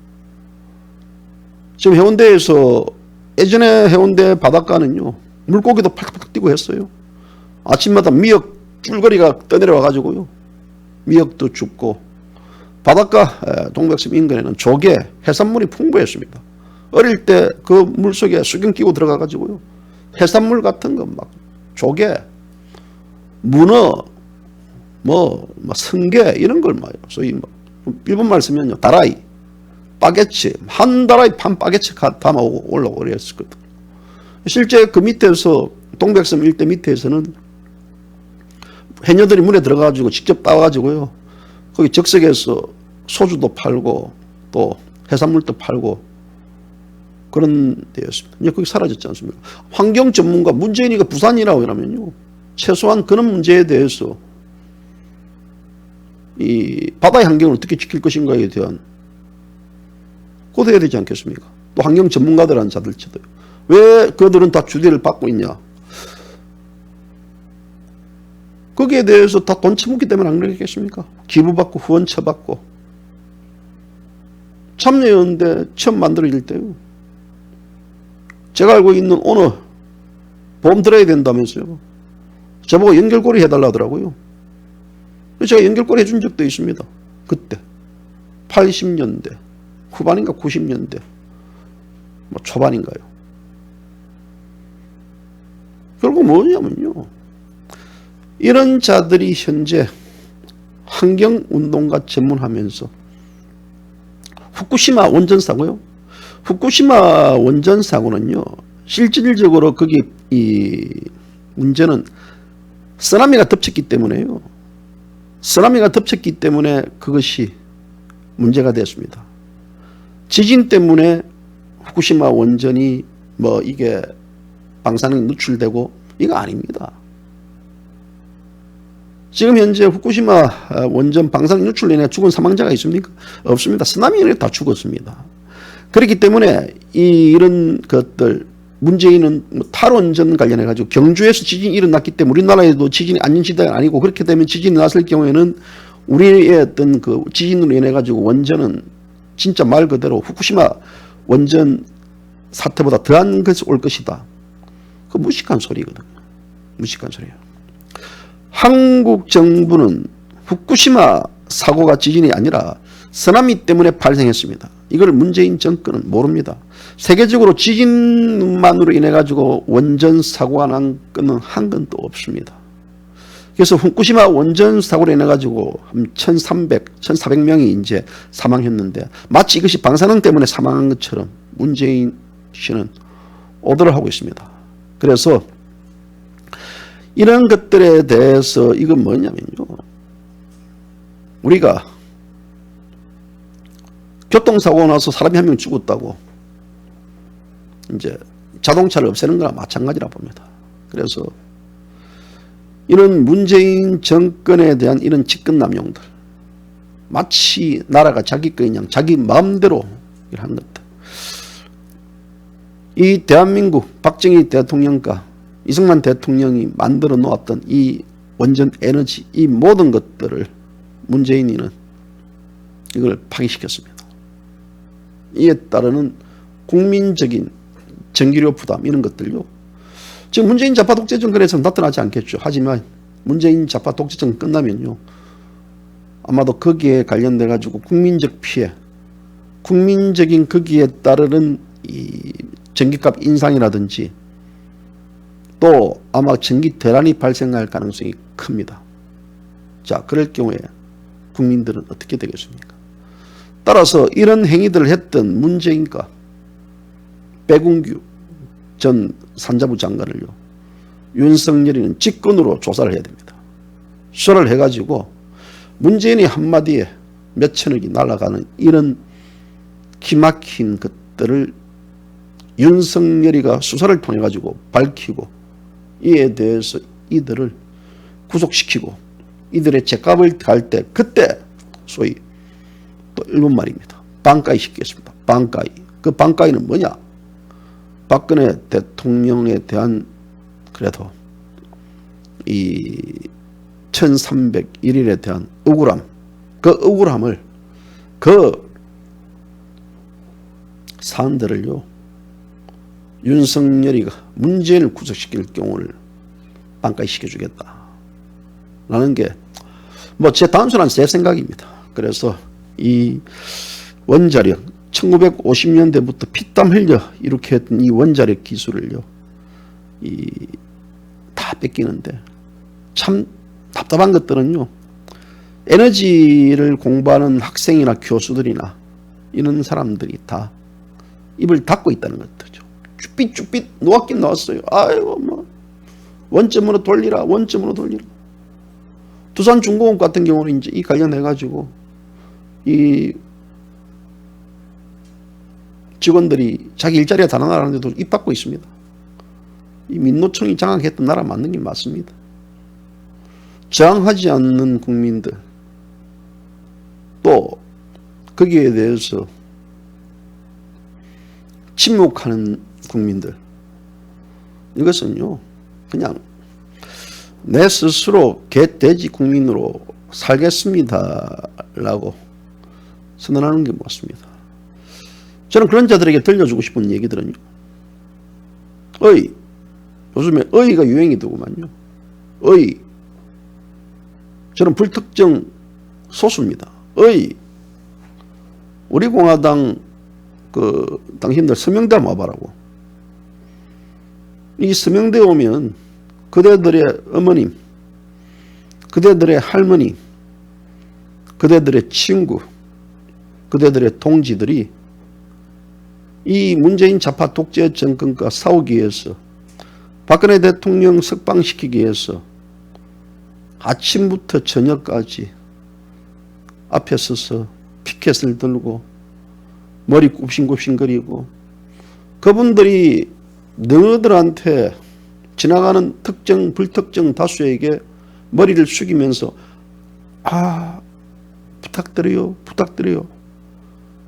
지금 해운대에서 예전에 해운대 바닷가는요. 물고기도 팍팍 뛰고 했어요. 아침마다 미역 줄거리가 떠내려와가지고요. 미역도 죽고 바닷가 동백섬 인근에는 조개, 해산물이 풍부했습니다. 어릴 때 그 물속에 수경 끼고 들어가가지고요. 해산물 같은 거 막 조개, 문어, 성게 이런 걸 소위 일본 말 쓰면요. 다라이, 빠게치, 한 다라이 판 빠게치 담아 올라오고 그랬었거든요. 실제 그 밑에서 동백섬 일대 밑에서는 해녀들이 물에 들어가가지고 직접 따와가지고요. 거기 적석에서 소주도 팔고 또 해산물도 팔고 그런 데였습니다. 이제 거기 사라졌지 않습니까? 환경 전문가 문재인이가 부산이라고 이러면요. 최소한 그런 문제에 대해서 이 바다의 환경을 어떻게 지킬 것인가에 대한 고대해야 되지 않겠습니까? 또 환경 전문가들한 자들치도요. 왜 그들은 다 주대를 받고 있냐? 거기에 대해서 다 돈 처먹기 때문에 안 그러겠습니까? 기부받고 후원 쳐받고 참여연대 처음 만들어질 때요. 제가 알고 있는 오너 보험 들어야 된다면서요. 저보고 연결고리 해달라 하더라고요. 제가 연결고리 해준 적도 있습니다. 그때 80년대 후반인가 90년대 초반인가요. 결국 뭐냐면요, 이런 자들이 현재 환경운동가 전문하면서 후쿠시마 원전 사고요. 후쿠시마 원전 사고는요, 실질적으로 거기 이 문제는 쓰나미가 덮쳤기 때문에요. 쓰나미가 덮쳤기 때문에 그것이 문제가 됐습니다. 지진 때문에 후쿠시마 원전이 뭐 이게 방사능이 누출되고 이거 아닙니다. 지금 현재 후쿠시마 원전 방사능 누출로 인해 죽은 사망자가 있습니까? 없습니다. 쓰나미에 인해 다 죽었습니다. 그렇기 때문에 이런 것들, 문재인은 탈원전 관련해 가지고 경주에서 지진이 일어났기 때문에 우리나라에도 지진이 안전지대가 아니고, 그렇게 되면 지진이 났을 경우에는 우리의 어떤 그 지진으로 인해 가지고 원전은 진짜 말 그대로 후쿠시마 원전 사태보다 더한 것이 올 것이다. 그 무식한 소리거든요. 무식한 소리예요. 한국 정부는 후쿠시마 사고가 지진이 아니라 쓰나미 때문에 발생했습니다. 이걸 문재인 정권은 모릅니다. 세계적으로 지진만으로 인해 가지고 원전 사고가 난 건은 한 건도 없습니다. 그래서 후쿠시마 원전 사고로 인해 가지고 한 1,400명이 이제 사망했는데, 마치 이것이 방사능 때문에 사망한 것처럼 문재인 씨는 오더를 하고 있습니다. 그래서 이런 것들에 대해서 이건 뭐냐면요, 우리가 교통사고가 나서 사람이 한 명 죽었다고 이제 자동차를 없애는 거나 마찬가지라 봅니다. 그래서 이런 문재인 정권에 대한 이런 직권남용들, 마치 나라가 자기 거인 양 자기 마음대로 한 것들, 이 대한민국 박정희 대통령과 이승만 대통령이 만들어 놓았던 이 원전 에너지, 이 모든 것들을 문재인이는 이걸 파기시켰습니다. 이에 따르는 국민적인 전기료 부담, 이런 것들요, 지금 문재인 좌파 독재 정권에서는 나타나지 않겠죠. 하지만 문재인 좌파 독재 정권 끝나면요, 아마도 거기에 관련돼 가지고 국민적 피해, 국민적인 거기에 따르는 이 전기값 인상이라든지, 또 아마 전기 대란이 발생할 가능성이 큽니다. 자, 그럴 경우에 국민들은 어떻게 되겠습니까? 따라서 이런 행위들을 했던 문재인과 백운규 전 산자부 장관을요, 윤석열이는 직권으로 조사를 해야 됩니다. 수사를 해가지고 문재인이 한마디에 몇천억이 날아가는 이런 기막힌 것들을 윤석열이가 수사를 통해 가지고 밝히고, 이에 대해서 이들을 구속시키고 이들의 죗값을 갈 때, 그때 소위 또 일본 말입니다, 반가이 시키겠습니다. 반가이. 그 반가이는 뭐냐? 박근혜 대통령에 대한 그래도 이 1301일에 대한 억울함, 그 억울함을, 그 사안들을요, 윤석열이가 문재인을 구속시킬 경우를 반가이 시켜주겠다 라는 게 뭐 제 단순한 제 생각입니다. 그래서 이 원자력 1950년대부터 피땀 흘려 이렇게 했던 이 원자력 기술을요, 다 뺏기는데, 참 답답한 것들은요, 에너지를 공부하는 학생이나 교수들이나 이런 사람들이 다 입을 닫고 있다는 것들이죠. 쭈삣쭈삣 놓았긴 나왔어요. 아이고 뭐 원점으로 돌리라, 원점으로 돌리라. 두산중공업 같은 경우는 이제 이 관련해 가지고 이 직원들이 자기 일자리가 달아나라는데도 입 닫고 있습니다. 이 민노총이 장악했던 나라 맞는 게 맞습니다. 저항하지 않는 국민들, 또 거기에 대해서 침묵하는 국민들, 이것은요, 그냥 내 스스로 개돼지 국민으로 살겠습니다 라고 선언하는 게 맞습니다. 저는 그런 자들에게 들려주고 싶은 얘기들은요, 요즘에 의가 유행이더구만요. 저는 불특정 소수입니다. 우리 공화당 당신들 서명대 와봐라고. 이 서명대 오면 그대들의 어머님, 그대들의 할머니, 그대들의 친구, 그대들의 동지들이 이 문재인 좌파 독재 정권과 싸우기 위해서, 박근혜 대통령 석방시키기 위해서 아침부터 저녁까지 앞에 서서 피켓을 들고 머리 굽신굽신거리고, 그분들이 너희들한테 지나가는 특정 불특정 다수에게 머리를 숙이면서 부탁드려요, 부탁드려요,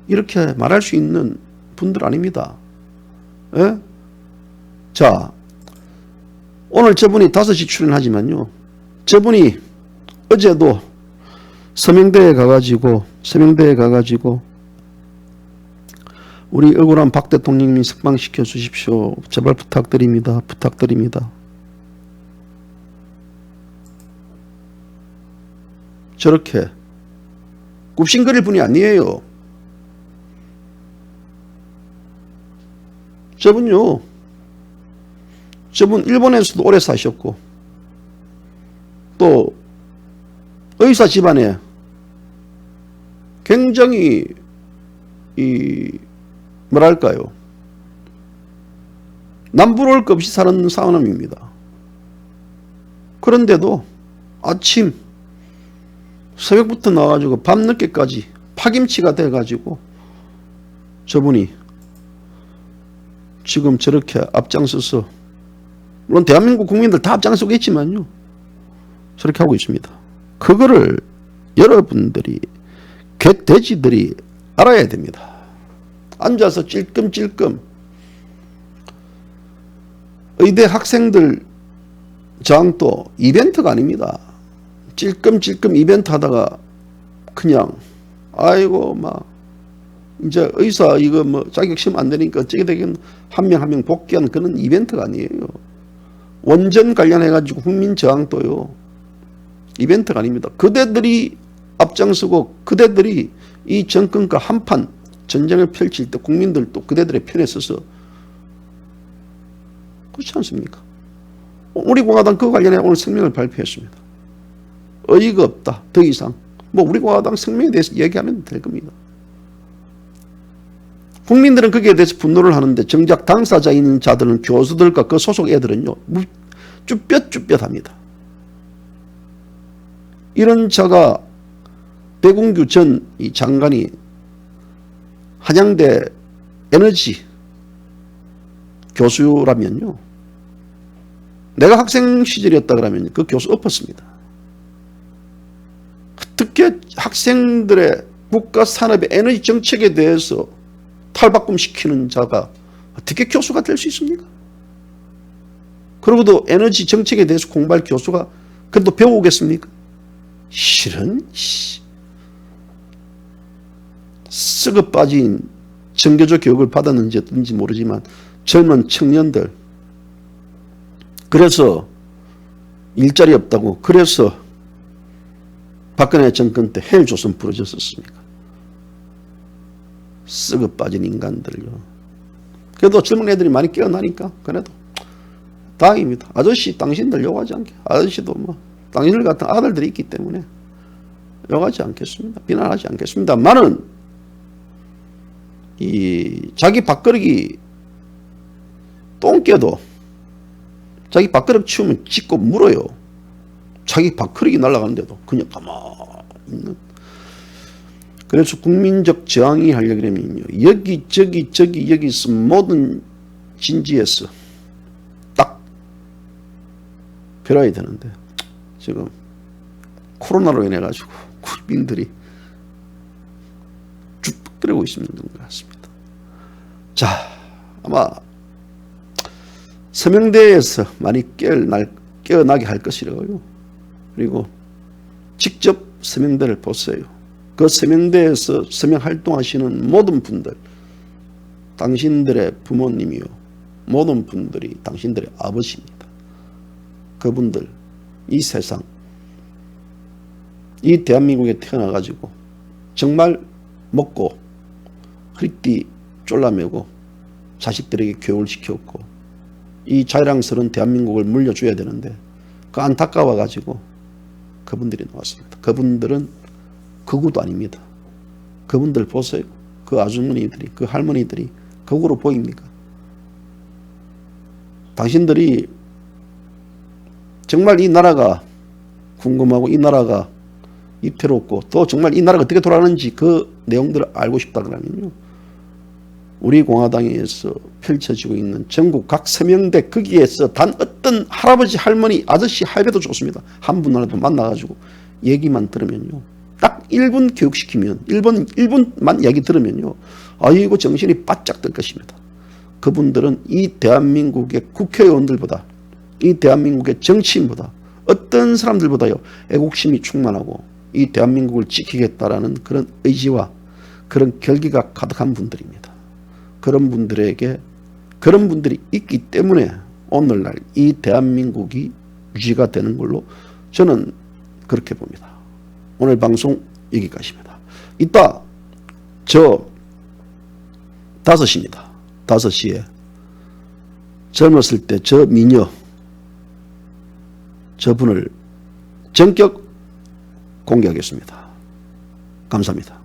이렇게 말할 수 있는 분들 아닙니다. 예? 자, 오늘 저분이 5시 출연하지만요, 저분이 어제도 서명대에 가가지고 우리 억울한 박 대통령님 석방시켜 주십시오, 제발 부탁드립니다, 부탁드립니다. 저렇게 굽신거릴 분이 아니에요. 저분 일본에서도 오래 사셨고, 또 의사 집안에 굉장히 뭐랄까요, 남부러울 것 없이 사는 사람입니다. 그런데도 아침 새벽부터 나와가지고 밤늦게까지 파김치가 돼가지고 저분이 지금 저렇게 앞장서서, 물론 대한민국 국민들 다 앞장서겠지만요, 저렇게 하고 있습니다. 그거를 여러분들이 개돼지들이 알아야 됩니다. 앉아서 찔끔찔끔 의대 학생들 저항도 이벤트가 아닙니다. 찔끔찔끔 이벤트 하다가 그냥 아이고 막 이제 의사 이거 뭐 자격시험 안 되니까 어쩌게 되긴 한 명 한 명 복귀한 그런 이벤트가 아니에요. 원전 관련해 가지고 국민 저항도요, 이벤트가 아닙니다. 그대들이 앞장서고 그대들이 이 정권과 한판 전쟁을 펼칠 때 국민들도 그대들의 편에 서서, 그렇지 않습니까? 우리 공화당 그거 관련해 오늘 성명을 발표했습니다. 어이가 없다, 더 이상 뭐 우리 공화당 성명에 대해서 얘기하면 될 겁니다. 국민들은 거기에 대해서 분노를 하는데 정작 당사자인 자들은, 교수들과 그 소속 애들은요 쭈뼛쭈뼛합니다. 이런 자가 백운규 전 이 장관이 한양대 에너지 교수라면요, 내가 학생 시절이었다 그러면 그 교수 엎었습니다. 어떻게 학생들의 국가 산업의 에너지 정책에 대해서 탈바꿈시키는 자가 어떻게 교수가 될 수 있습니까? 그러고도 에너지 정책에 대해서 공부할 교수가 그래도 배우겠습니까? 실은 썩어 빠진 정교조 교육을 받았는지 어떤지 모르지만 젊은 청년들, 그래서 일자리 없다고, 그래서 박근혜 정권 때 헬조선 부러졌었습니까? 썩어 빠진 인간들요. 그래도 젊은 애들이 많이 깨어나니까 그래도 다행입니다. 아저씨 당신들 욕하지 않게, 아저씨도 뭐 당신들 같은 아들들이 있기 때문에 욕하지 않겠습니다. 비난하지 않겠습니다만은 이 자기 밥그릇이 똥개도 자기 밥그릇 치우면 짚고 물어요. 자기 밥그릇이 날아가는데도 그냥 가만히 있는. 그래서 국민적 저항이 하려면 여기저기 여기서 모든 진지에서 딱 벼라야 되는데 지금 코로나로 인해 가지고 국민들이 죽들고 있는 것 같습니다. 자, 아마 서명대에서 많이 깨어나게 할 것이라고요. 그리고 직접 서명대를 보세요. 그 서명대에서 서명 활동하시는 모든 분들, 당신들의 부모님이요, 모든 분들이 당신들의 아버지입니다. 그분들, 이 세상, 이 대한민국에 태어나가지고 정말 먹고 허리띠 졸라매고 자식들에게 교육을 시켰고 이 자랑스러운 대한민국을 물려줘야 되는데 그 안타까워가지고 그분들이 나왔습니다. 그분들은 극우도 아닙니다. 그분들 보세요. 그 아주머니들이, 그 할머니들이 극우로 보입니까? 당신들이 정말 이 나라가 궁금하고 이 나라가 이태롭고 또 정말 이 나라가 어떻게 돌아가는지 그 내용들을 알고 싶다 그러면요, 우리 공화당에서 펼쳐지고 있는 전국 각 서명대 거기에서 단 어떤 할아버지, 할머니, 아저씨, 할배도 좋습니다. 한 분이라도 만나가지고 얘기만 들으면요, 딱 1분 교육시키면 1분만 얘기 들으면요, 아이고 정신이 바짝 들 것입니다. 그분들은 이 대한민국의 국회의원들보다, 이 대한민국의 정치인보다, 어떤 사람들보다요 애국심이 충만하고 이 대한민국을 지키겠다라는 그런 의지와 그런 결기가 가득한 분들입니다. 그런 분들에게, 그런 분들이 있기 때문에 오늘날 이 대한민국이 유지가 되는 걸로 저는 그렇게 봅니다. 오늘 방송 여기까지입니다. 이따 저 5시입니다. 5시에 젊었을 때 저 미녀, 저분을 전격 공개하겠습니다. 감사합니다.